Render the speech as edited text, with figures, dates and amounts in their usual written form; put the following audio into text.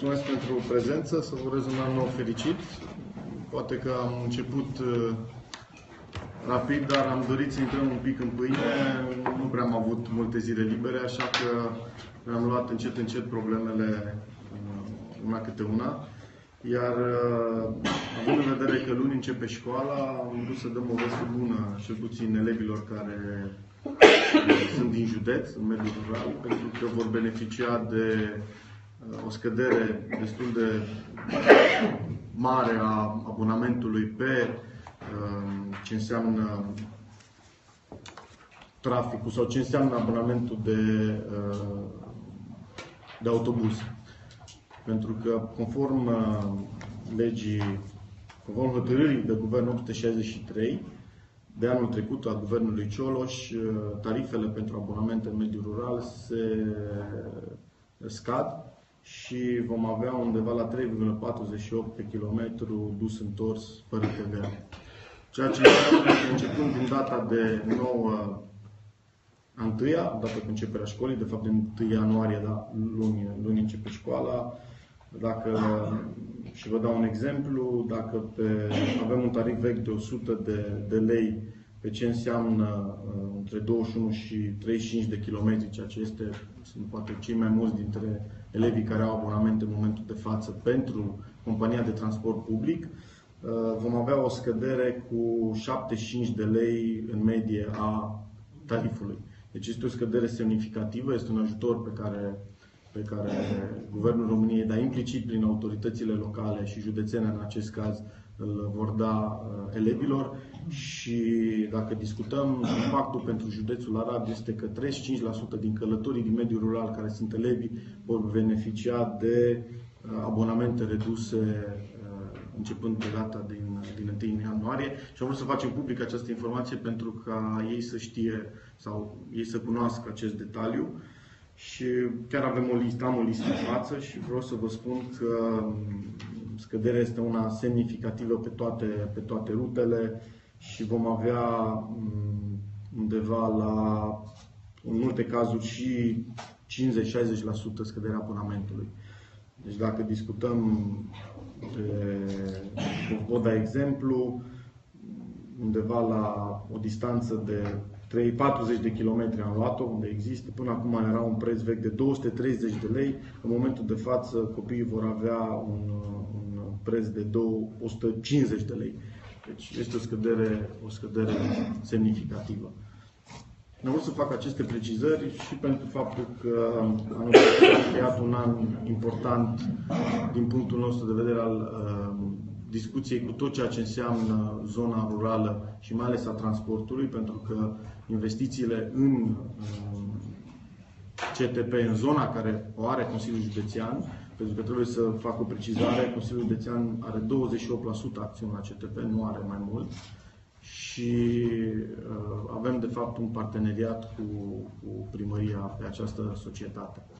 mulțumesc pentru prezență, să vă urez un an nou fericit. Poate că am început rapid, dar am dorit să intrăm un pic în pâine. Nu prea am avut multe zile libere, așa că am luat încet problemele una câte una. Iar având în vedere că luni începe școala, am vrut să dăm o veste bună, cel puțin elevilor care sunt din județ, în mediul rural, pentru că vor beneficia de o scădere destul de mare a abonamentului pe ce înseamnă traficul sau ce înseamnă abonamentul de autobuz. Pentru că conform conform hotărârii de guvern 863 de anul trecut a guvernului Cioloș, tarifele pentru abonamente în mediul rural se scad și vom avea undeva la 3,48 pe kilometru dus întors fără TVA. Ceea ce înseamnă că începând din data de 9 a 1-a, dată cu începerea școlii, de fapt din 1 ianuarie, da, luni începe școala. Și vă dau un exemplu, dacă avem un tarif vechi de 100 de lei pe ce înseamnă între 21 și 35 de kilometri, ceea ce sunt poate cei mai mulți dintre elevii care au abonament în momentul de față pentru compania de transport public, vom avea o scădere cu 75 de lei în medie a tarifului. Deci este o scădere semnificativă, este un ajutor pe care Guvernul României, dar implicit prin autoritățile locale și județene în acest caz, îl vor da elevilor. Și dacă discutăm, impactul pentru județul Arad este că 35% din călătorii din mediul rural care sunt elevi vor beneficia de abonamente reduse începând pe data din 1 ianuarie. Și am vrut să facem public această informație pentru ca ei să știe sau ei să cunoască acest detaliu. Și chiar am o listă în față și vreau să vă spun că scăderea este una semnificativă pe toate rutele și vom avea undeva în multe cazuri și 50-60% scăderea abonamentului. Deci dacă discutăm vă dau exemplu, undeva la o distanță de 40 de kilometri am luat-o, unde există. Până acum era un preț vechi de 230 de lei. În momentul de față, copiii vor avea un preț de 150 de lei. Deci este o scădere semnificativă. Am vrut să fac aceste precizări și pentru faptul că anul trecut a încheiat un an important din punctul nostru de vedere al discuției cu tot ceea ce înseamnă zona rurală și mai ales a transportului, pentru că investițiile în CTP, în zona care o are Consiliul Județean, pentru că trebuie să fac o precizare, Consiliul Județean are 28% acțiuni la CTP, nu are mai mult. Și avem de fapt un parteneriat cu primăria pe această societate.